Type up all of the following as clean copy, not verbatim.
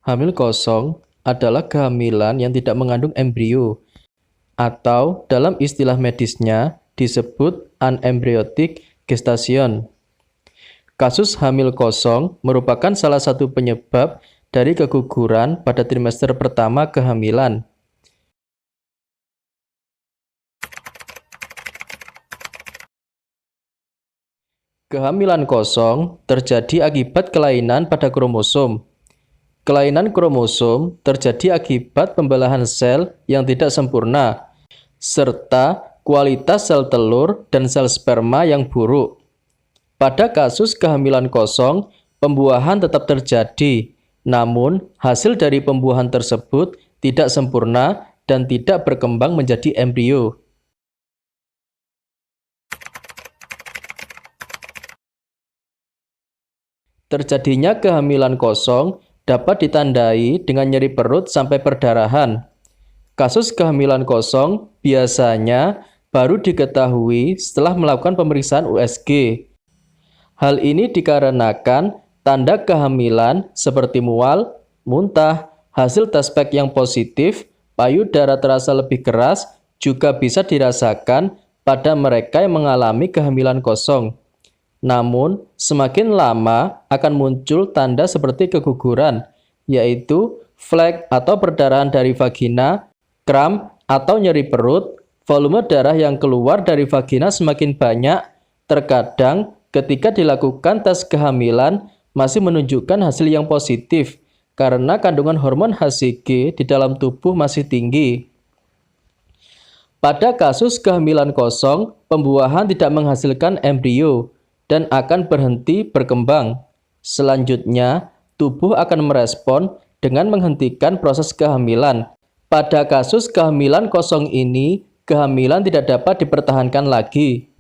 Hamil kosong adalah kehamilan yang tidak mengandung embrio, atau dalam istilah medisnya disebut anembryotic gestation. Kasus hamil kosong merupakan salah satu penyebab dari keguguran pada trimester pertama kehamilan. Kehamilan kosong terjadi akibat kelainan pada kromosom. Kelainan kromosom terjadi akibat pembelahan sel yang tidak sempurna, serta kualitas sel telur dan sel sperma yang buruk. Pada kasus kehamilan kosong, pembuahan tetap terjadi, namun hasil dari pembuahan tersebut tidak sempurna dan tidak berkembang menjadi embrio. Terjadinya kehamilan kosong dapat ditandai dengan nyeri perut sampai perdarahan. Kasus kehamilan kosong biasanya baru diketahui setelah melakukan pemeriksaan USG. Hal ini dikarenakan tanda kehamilan seperti mual, muntah, hasil tes pack yang positif, payudara terasa lebih keras juga bisa dirasakan pada mereka yang mengalami kehamilan kosong. Namun, semakin lama akan muncul tanda seperti keguguran, yaitu flek atau perdarahan dari vagina, kram atau nyeri perut, volume darah yang keluar dari vagina semakin banyak. Terkadang ketika dilakukan tes kehamilan masih menunjukkan hasil yang positif karena kandungan hormon HCG di dalam tubuh masih tinggi. Pada kasus kehamilan kosong, pembuahan tidak menghasilkan embrio dan akan berhenti berkembang. Selanjutnya, tubuh akan merespon dengan menghentikan proses kehamilan. Pada kasus kehamilan kosong ini, kehamilan tidak dapat dipertahankan lagi.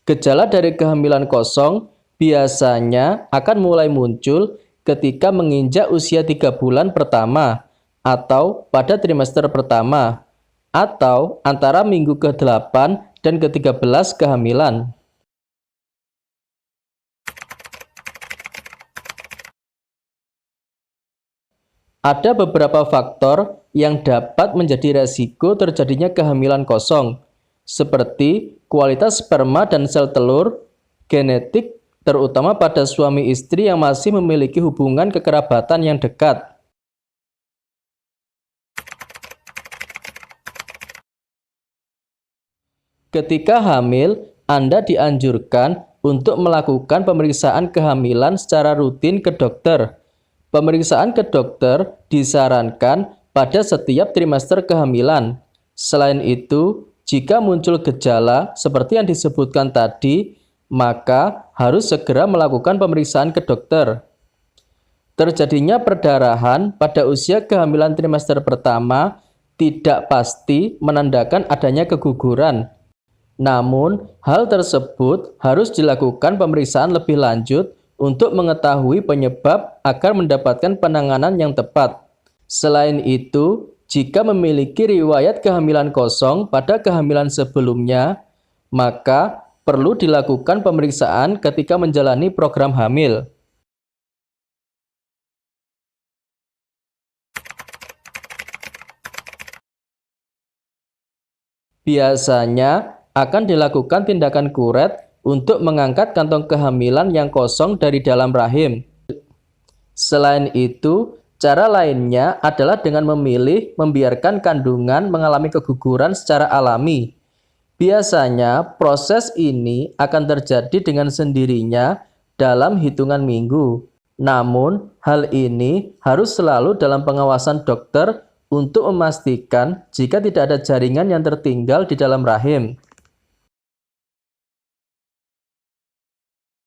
Gejala dari kehamilan kosong biasanya akan mulai muncul ketika menginjak usia 3 bulan pertama atau pada trimester pertama atau antara minggu ke-8 dan ke-13 kehamilan. Ada beberapa faktor yang dapat menjadi resiko terjadinya kehamilan kosong, seperti kualitas sperma dan sel telur, genetik, terutama pada suami istri yang masih memiliki hubungan kekerabatan yang dekat. Ketika hamil, Anda dianjurkan untuk melakukan pemeriksaan kehamilan secara rutin ke dokter. Pemeriksaan ke dokter disarankan pada setiap trimester kehamilan. Selain itu, jika muncul gejala seperti yang disebutkan tadi, maka harus segera melakukan pemeriksaan ke dokter. Terjadinya perdarahan pada usia kehamilan trimester pertama tidak pasti menandakan adanya keguguran. Namun, hal tersebut harus dilakukan pemeriksaan lebih lanjut untuk mengetahui penyebab agar mendapatkan penanganan yang tepat. Selain itu, jika memiliki riwayat kehamilan kosong pada kehamilan sebelumnya, maka perlu dilakukan pemeriksaan ketika menjalani program hamil. Biasanya akan dilakukan tindakan kuret untuk mengangkat kantong kehamilan yang kosong dari dalam rahim. Selain itu, cara lainnya adalah dengan memilih membiarkan kandungan mengalami keguguran secara alami. Biasanya, proses ini akan terjadi dengan sendirinya dalam hitungan minggu. Namun, hal ini harus selalu dalam pengawasan dokter untuk memastikan jika tidak ada jaringan yang tertinggal di dalam rahim.